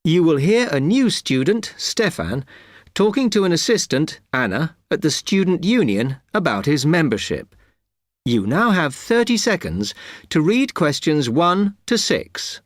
You will hear a new student, Stefan, talking to an assistant, Anna, at the student union about his membership. You now have 30 seconds to read questions 1 to 6.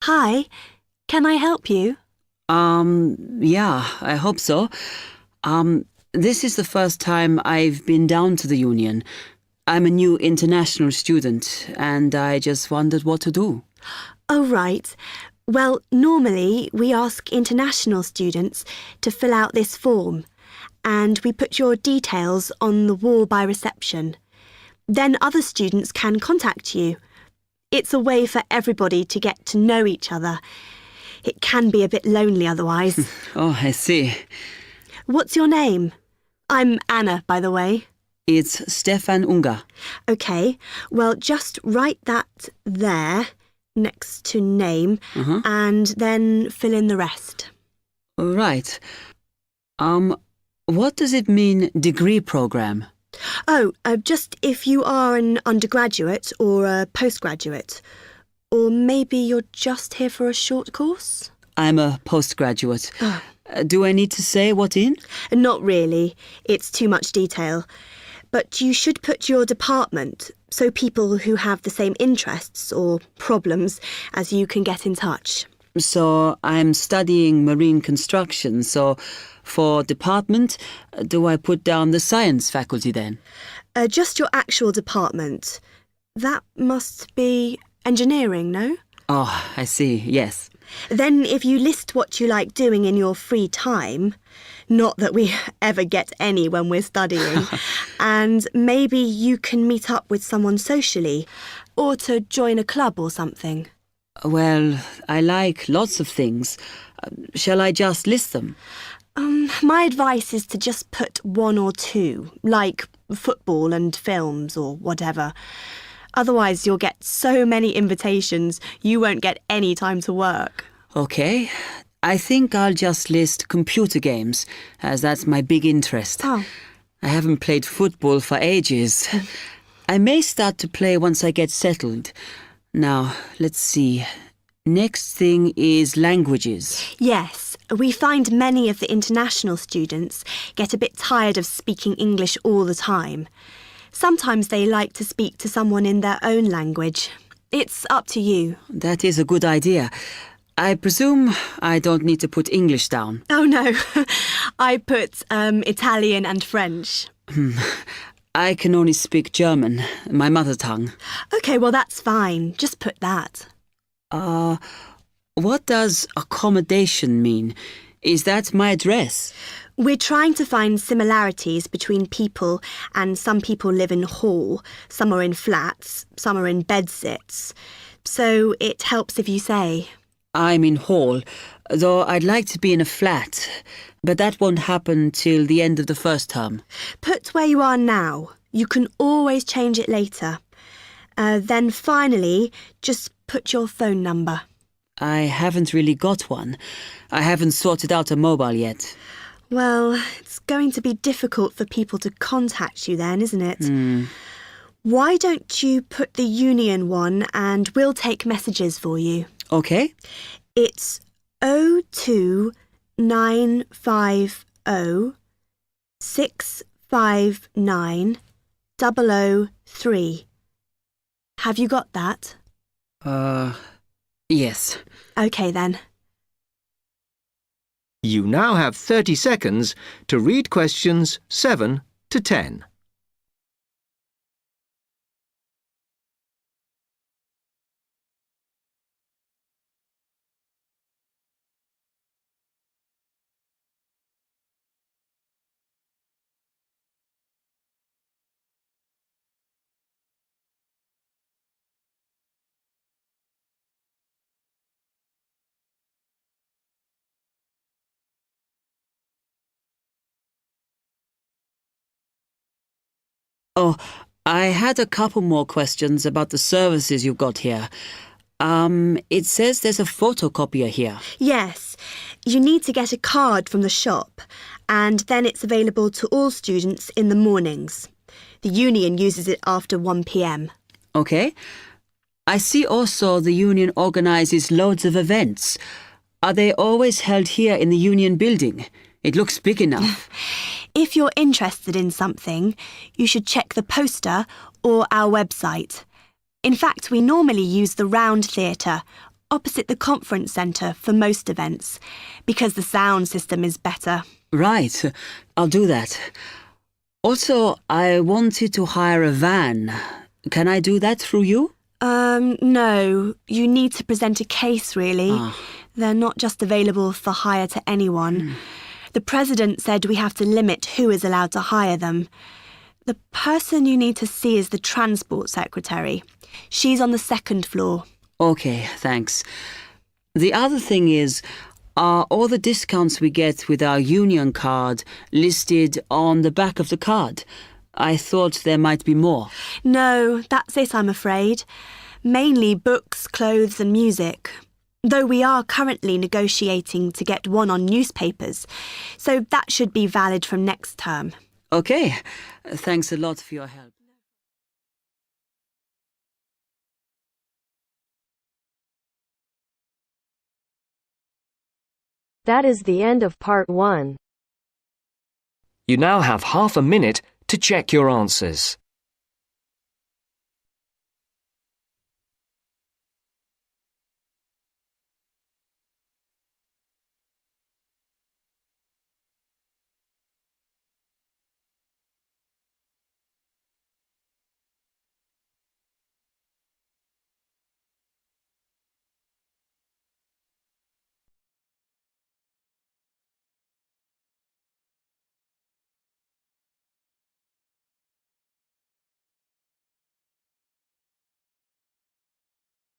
Hi, can I help you? Yeah, I hope so. This is the first time I've been down to the union. I'm a new international student, and I just wondered what to do. Oh, right. Well, normally we ask international students to fill out this form, and we put your details on the wall by reception. Then other students can contact you. It's a way for everybody to get to know each other. It can be a bit lonely otherwise. Oh, I see. What's your name? I'm Anna, by the way. It's Stefan Unger. OK, well, just write that there next to name and then fill in the rest. Right. What does it mean, degree program? Oh, just if you are an undergraduate or a postgraduate. Or maybe you're just here for a short course? I'm a postgraduate. Do I need to say what in? Not really. It's too much detail. But you should put your department so people who have the same interests or problems as you can get in touch. So I'm studying marine construction, so for department, do I put down the science faculty then? Just your actual department. That must be engineering, no? Oh, I see, yes. Then if you list what you like doing in your free time, not that we ever get any when we're studying, and maybe you can meet up with someone socially or to join a club or something. Well, I like lots of things. Shall I just list them? My advice is to just put 1 or 2, like football and films or whatever. Otherwise, you'll get so many invitations, you won't get any time to work. Okay. I think I'll just list computer games, as that's my big interest. Oh. I haven't played football for ages. I may start to play once I get settled. Now, let's see. Next thing is languages. Yes, we find many of the international students get a bit tired of speaking English all the time. Sometimes they like to speak to someone in their own language. It's up to you. That is a good idea. I presume I don't need to put English down. Oh, no. I put Italian and French. I can only speak German, my mother tongue. OK, well, that's fine. Just put that. What does accommodation mean? Is that my address? We're trying to find similarities between people, and some people live in hall, some are in flats, some are in bedsits. So it helps if you say. I'm in hall, though I'd like to be in a flat, but that won't happen till the end of the first term. Put where you are now. You can always change it later. Then finally, just put your phone number. I haven't really got one. I haven't sorted out a mobile yet. Well, it's going to be difficult for people to contact you then, isn't it? Why don't you put the union one and we'll take messages for you? Okay. It's 02950 659 003. Have you got that? Yes. OK then. You now have 30 seconds to read questions 7 to 10. Oh, I had a couple more questions about the services you've got here. It says there's a photocopier here. Yes, you need to get a card from the shop, and then it's available to all students in the mornings. The union uses it after 1 p.m. Okay. I see also the union organises loads of events. Are they always held here in the union building? It looks big enough. If you're interested in something, you should check the poster or our website. In fact, we normally use the Round Theatre, opposite the conference centre for most events, because the sound system is better. Right, I'll do that. Also, I wanted to hire a van. Can I do that through you? No. You need to present a case, really. They're not just available for hire to anyone. The president said we have to limit who is allowed to hire them. The person you need to see is the transport secretary. She's on the 2nd floor. Okay, thanks. The other thing is, are all the discounts we get with our union card listed on the back of the card? I thought there might be more. No, that's it, I'm afraid. Mainly books, clothes and music. Though we are currently negotiating to get one on newspapers, so that should be valid from next term. Okay, thanks a lot for your help. That is the end of part 1. You now have half a minute to check your answers.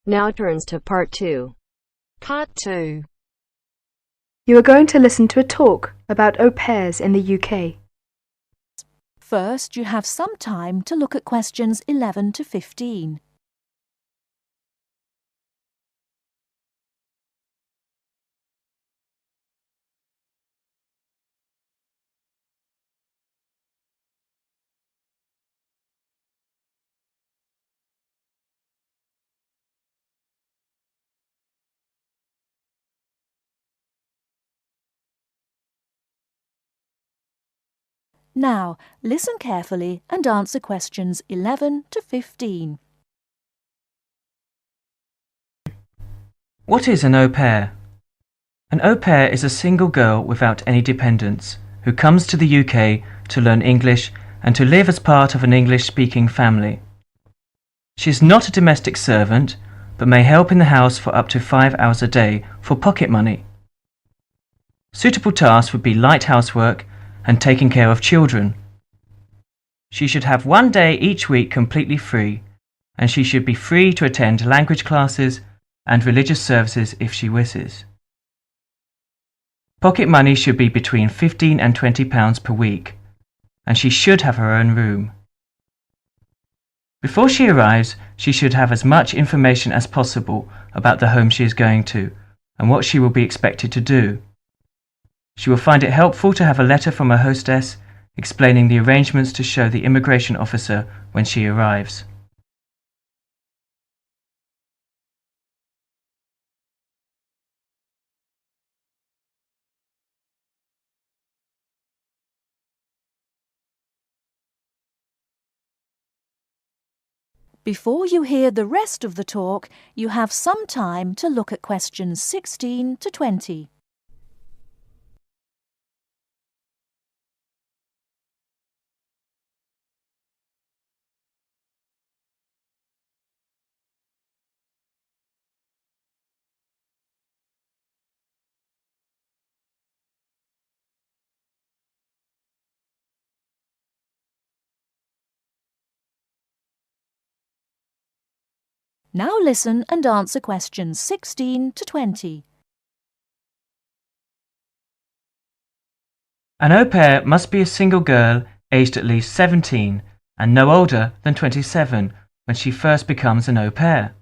Now turns to part 2. Part 2. You are going to listen to a talk about au pairs in the UK. First, you have some time to look at questions 11 to 15. Now, listen carefully and answer questions 11 to 15. What is an au pair? An au pair is a single girl without any dependents who comes to the UK to learn English and to live as part of an English-speaking family. She is not a domestic servant, but may help in the house for up to 5 hours a day for pocket money. Suitable tasks would be light housework and taking care of children. She should have 1 day each week completely free, and she should be free to attend language classes and religious services if she wishes. Pocket money should be between £15 and £20 per week, and she should have her own room. Before she arrives, she should have as much information as possible about the home she is going to and what she will be expected to do. She will find it helpful to have a letter from her hostess explaining the arrangements to show the immigration officer when she arrives. Before you hear the rest of the talk, you have some time to look at questions 16 to 20. Now listen and answer questions 16 to 20. An au pair must be a single girl aged at least 17 and no older than 27 when she first becomes an au pair.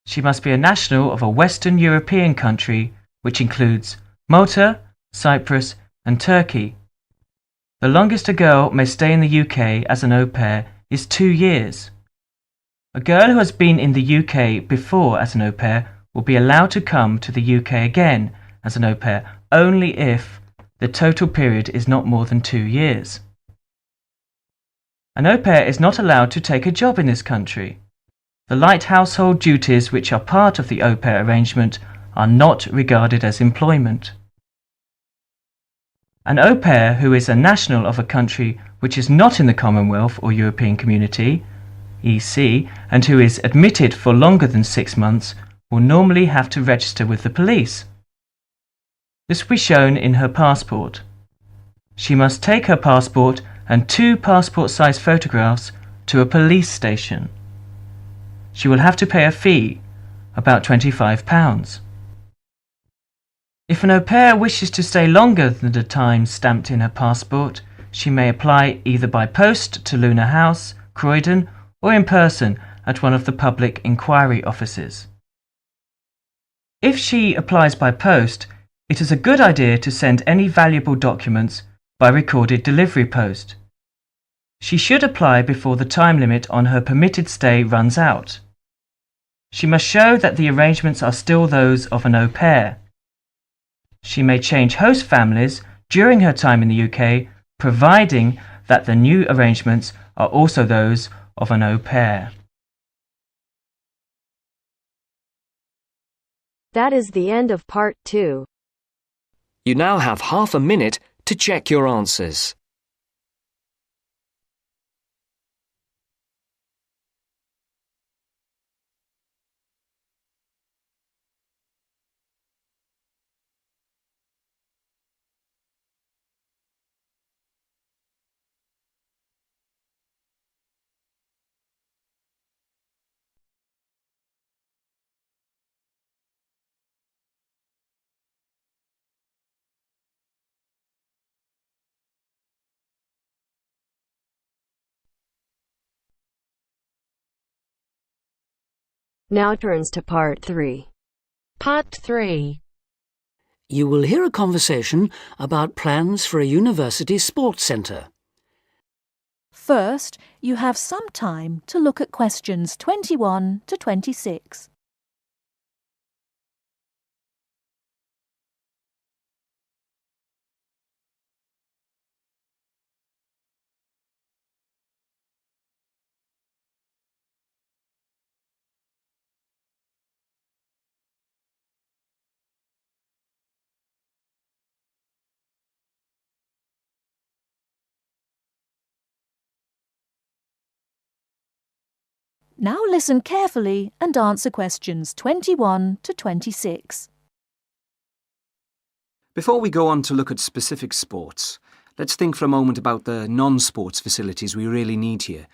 She must be a national of a Western European country, which includes Malta, Cyprus, and Turkey. The longest a girl may stay in the UK as an au pair is 2 years. A girl who has been in the UK before as an au pair will be allowed to come to the UK again as an au pair only if the total period is not more than 2 years. An au pair is not allowed to take a job in this country. The light household duties which are part of the au pair arrangement are not regarded as employment. An au pair who is a national of a country which is not in the Commonwealth or European Community, EC, and who is admitted for longer than 6 months will normally have to register with the police. This will be shown in her passport. She must take her passport and 2 passport-size photographs to a police station. She will have to pay a fee, about £25. If an au pair wishes to stay longer than the time stamped in her passport, she may apply either by post to Luna House, Croydon, or in person at one of the public inquiry offices. If she applies by post, it is a good idea to send any valuable documents by recorded delivery post. She should apply before the time limit on her permitted stay runs out. She must show that the arrangements are still those of an au pair. She may change host families during her time in the UK, providing that the new arrangements are also those of an au pair. That is the end of part 2. You now have half a minute to check your answers. Now turns to part 3. Part 3. You will hear a conversation about plans for a university sports centre. First, you have some time to look at questions 21 to 26. Now listen carefully and answer questions 21 to 26. Before we go on to look at specific sports, let's think for a moment about the non-sports facilities we really need here.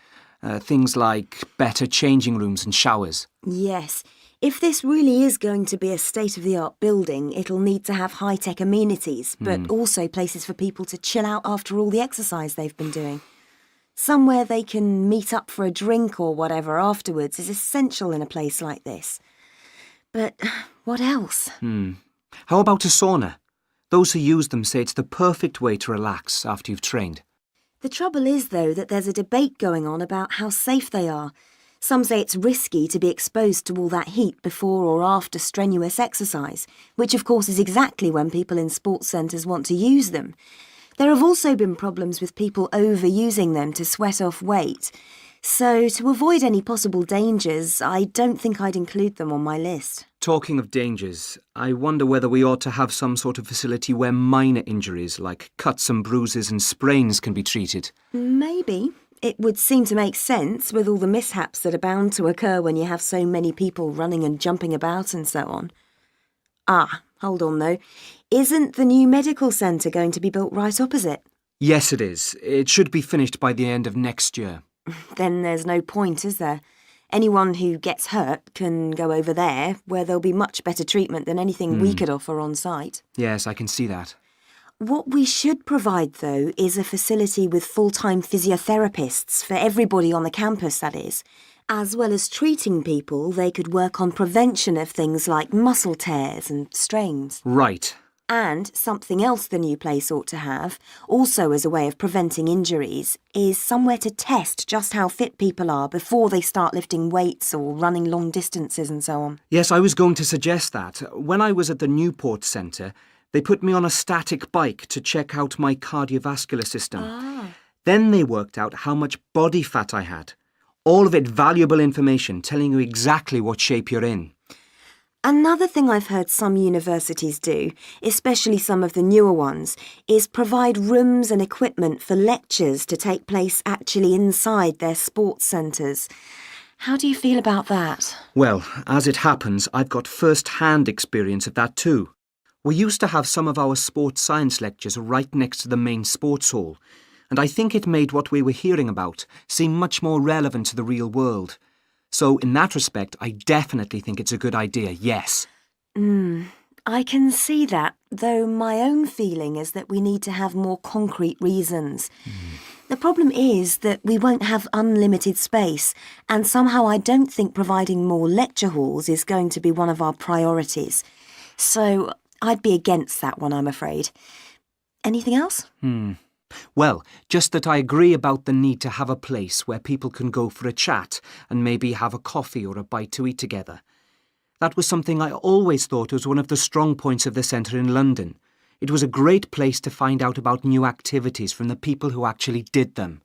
Things like better changing rooms and showers. Yes. If this really is going to be a state-of-the-art building, it'll need to have high-tech amenities, but also places for people to chill out after all the exercise they've been doing. Somewhere they can meet up for a drink or whatever afterwards is essential in a place like this. But what else? How about a sauna? Those who use them say it's the perfect way to relax after you've trained. The trouble is, though, that there's a debate going on about how safe they are. Some say it's risky to be exposed to all that heat before or after strenuous exercise, which of course is exactly when people in sports centres want to use them. There have also been problems with people overusing them to sweat off weight. So, to avoid any possible dangers, I don't think I'd include them on my list. Talking of dangers, I wonder whether we ought to have some sort of facility where minor injuries like cuts and bruises and sprains can be treated. Maybe. It would seem to make sense with all the mishaps that are bound to occur when you have so many people running and jumping about and so on. Ah, hold on though. Isn't the new medical centre going to be built right opposite? Yes, it is. It should be finished by the end of next year. Then there's no point, is there? Anyone who gets hurt can go over there, where there'll be much better treatment than anything we could offer on site. Yes, I can see that. What we should provide, though, is a facility with full-time physiotherapists for everybody on the campus, that is. As well as treating people, they could work on prevention of things like muscle tears and strains. Right. And something else the new place ought to have, also as a way of preventing injuries, is somewhere to test just how fit people are before they start lifting weights or running long distances and so on. Yes, I was going to suggest that. When I was at the Newport Centre, they put me on a static bike to check out my cardiovascular system. Then they worked out how much body fat I had. All of it valuable information telling you exactly what shape you're in. Another thing I've heard some universities do, especially some of the newer ones, is provide rooms and equipment for lectures to take place actually inside their sports centres. How do you feel about that? Well, as it happens, I've got first-hand experience of that too. We used to have some of our sports science lectures right next to the main sports hall, and I think it made what we were hearing about seem much more relevant to the real world. So in that respect, I definitely think it's a good idea, yes. I can see that, though my own feeling is that we need to have more concrete reasons. The problem is that we won't have unlimited space, and somehow I don't think providing more lecture halls is going to be one of our priorities. So I'd be against that one, I'm afraid. Anything else? Well, just that I agree about the need to have a place where people can go for a chat and maybe have a coffee or a bite to eat together. That was something I always thought was one of the strong points of the centre in London. It was a great place to find out about new activities from the people who actually did them.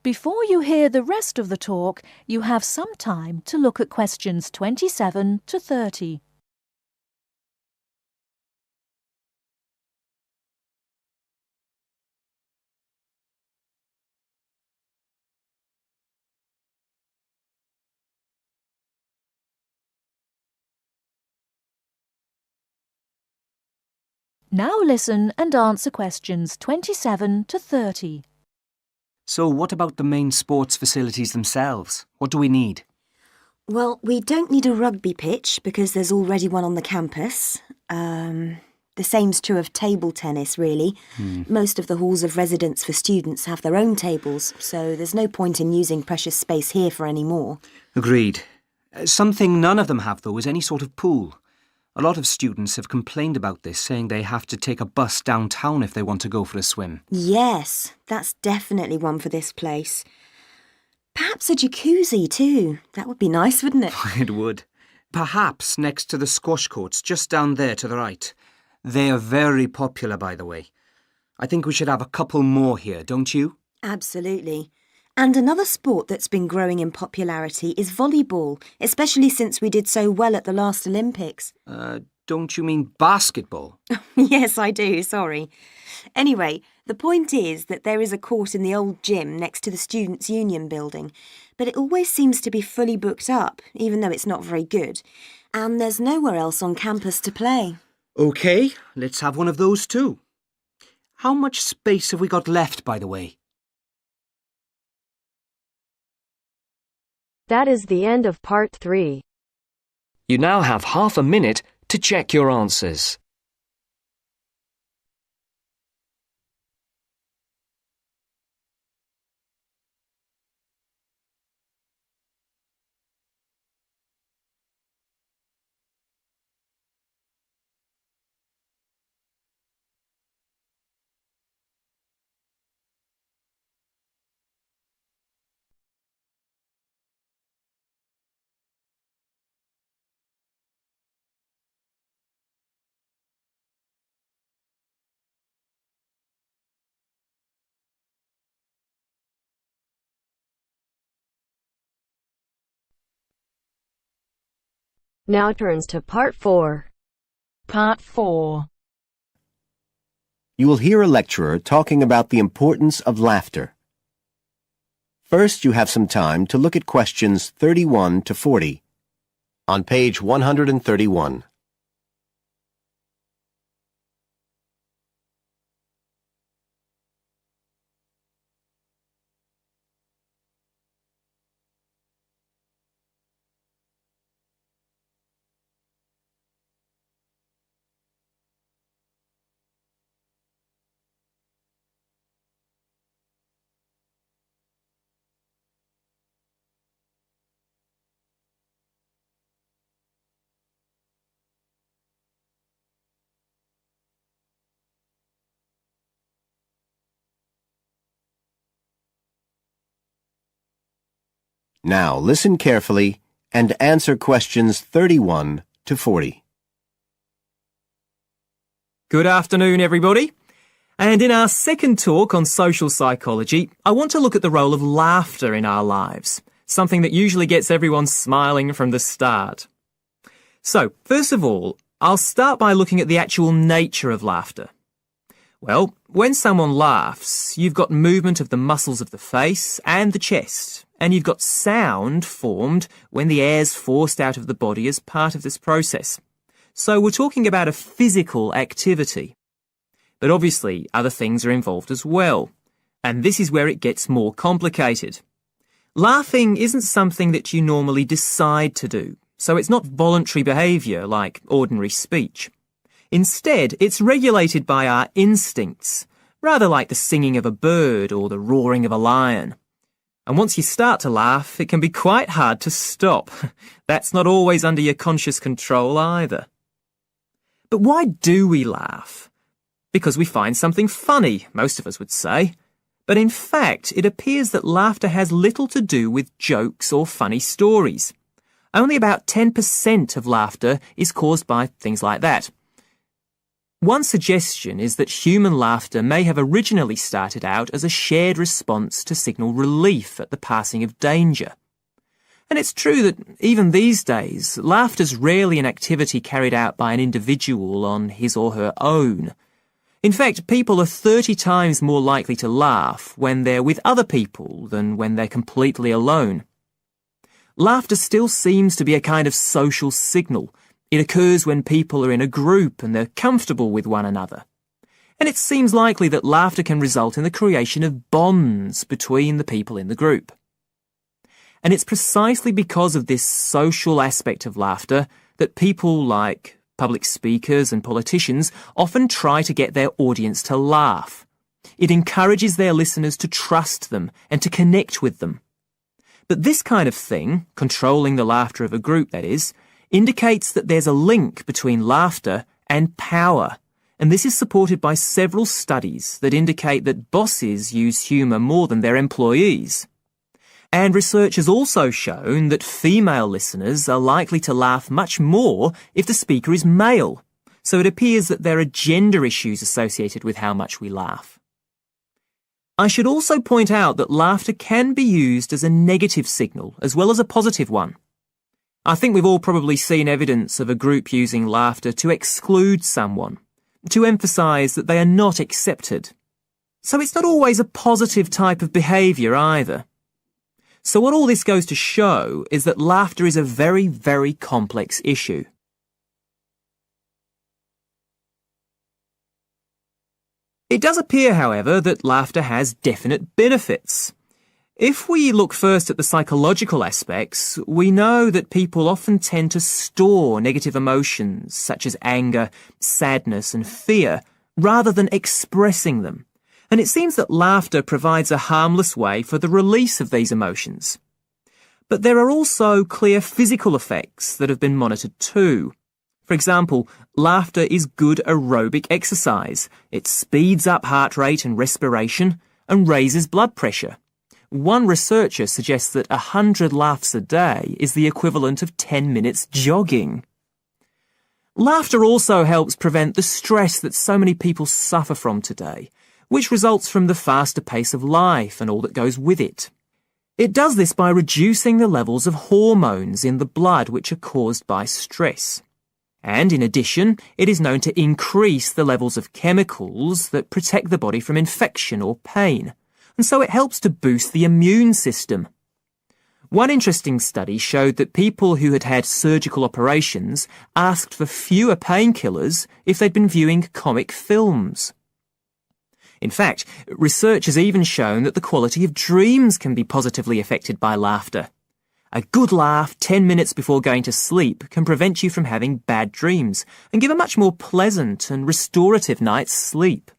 Before you hear the rest of the talk, you have some time to look at questions 27 to 30. Now listen and answer questions 27 to 30. So what about the main sports facilities themselves? What do we need? Well, we don't need a rugby pitch because there's already one on the campus. The same's true of table tennis, really. Most of the halls of residence for students have their own tables, so there's no point in using precious space here for any more. Agreed. Something none of them have, though, is any sort of pool. A lot of students have complained about this, saying they have to take a bus downtown if they want to go for a swim. Yes, that's definitely one for this place. Perhaps a jacuzzi too. That would be nice, wouldn't it? It would. Perhaps next to the squash courts, just down there to the right. They are very popular, by the way. I think we should have a couple more here, don't you? Absolutely. And another sport that's been growing in popularity is volleyball, especially since we did so well at the last Olympics. Don't you mean basketball? Yes, I do, sorry. Anyway, the point is that there is a court in the old gym next to the Students' Union building, but it always seems to be fully booked up, even though it's not very good. And there's nowhere else on campus to play. OK, let's have one of those too. How much space have we got left, by the way? That is the end of part 3. You now have half a minute to check your answers. Now turns to part 4. Part 4. You will hear a lecturer talking about the importance of laughter. First, you have some time to look at questions 31 to 40 on page 131. Now listen carefully and answer questions 31 to 40. Good afternoon, everybody. And in our second talk on social psychology, I want to look at the role of laughter in our lives, something that usually gets everyone smiling from the start. So, first of all, I'll start by looking at the actual nature of laughter. Well, when someone laughs, you've got movement of the muscles of the face and the chest, and you've got sound formed when the air's forced out of the body as part of this process. So we're talking about a physical activity. But obviously, other things are involved as well, and this is where it gets more complicated. Laughing isn't something that you normally decide to do, so it's not voluntary behaviour like ordinary speech. Instead, it's regulated by our instincts, rather like the singing of a bird or the roaring of a lion. And once you start to laugh, it can be quite hard to stop. That's not always under your conscious control either. But why do we laugh? Because we find something funny, most of us would say. But in fact, it appears that laughter has little to do with jokes or funny stories. Only about 10% of laughter is caused by things like that. One suggestion is that human laughter may have originally started out as a shared response to signal relief at the passing of danger. And it's true that even these days, laughter's rarely an activity carried out by an individual on his or her own. In fact, people are 30 times more likely to laugh when they're with other people than when they're completely alone. Laughter still seems to be a kind of social signal. It occurs when people are in a group and they're comfortable with one another. And it seems likely that laughter can result in the creation of bonds between the people in the group. And it's precisely because of this social aspect of laughter that people like public speakers and politicians often try to get their audience to laugh. It encourages their listeners to trust them and to connect with them. But this kind of thing, controlling the laughter of a group that is, indicates that there's a link between laughter and power. And this is supported by several studies that indicate that bosses use humour more than their employees. And research has also shown that female listeners are likely to laugh much more if the speaker is male. So it appears that there are gender issues associated with how much we laugh. I should also point out that laughter can be used as a negative signal as well as a positive one. I think we've all probably seen evidence of a group using laughter to exclude someone, to emphasise that they are not accepted. So it's not always a positive type of behaviour either. So what all this goes to show is that laughter is a very, very complex issue. It does appear, however, that laughter has definite benefits. If we look first at the psychological aspects, we know that people often tend to store negative emotions such as anger, sadness and fear, rather than expressing them. And it seems that laughter provides a harmless way for the release of these emotions. But there are also clear physical effects that have been monitored too. For example, laughter is good aerobic exercise. It speeds up heart rate and respiration and raises blood pressure. One researcher suggests that 100 laughs a day is the equivalent of 10 minutes jogging. Laughter also helps prevent the stress that so many people suffer from today, which results from the faster pace of life and all that goes with it. It does this by reducing the levels of hormones in the blood which are caused by stress. And in addition, it is known to increase the levels of chemicals that protect the body from infection or pain, and so it helps to boost the immune system. One interesting study showed that people who had had surgical operations asked for fewer painkillers if they'd been viewing comic films. In fact, research has even shown that the quality of dreams can be positively affected by laughter. A good laugh 10 minutes before going to sleep can prevent you from having bad dreams and give a much more pleasant and restorative night's sleep.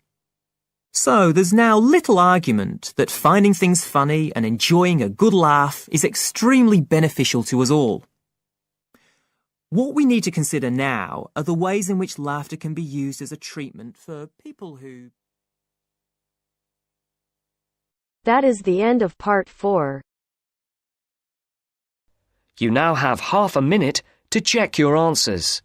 So there's now little argument that finding things funny and enjoying a good laugh is extremely beneficial to us all. What we need to consider now are the ways in which laughter can be used as a treatment for people who... That is the end of part 4. You now have half a minute to check your answers.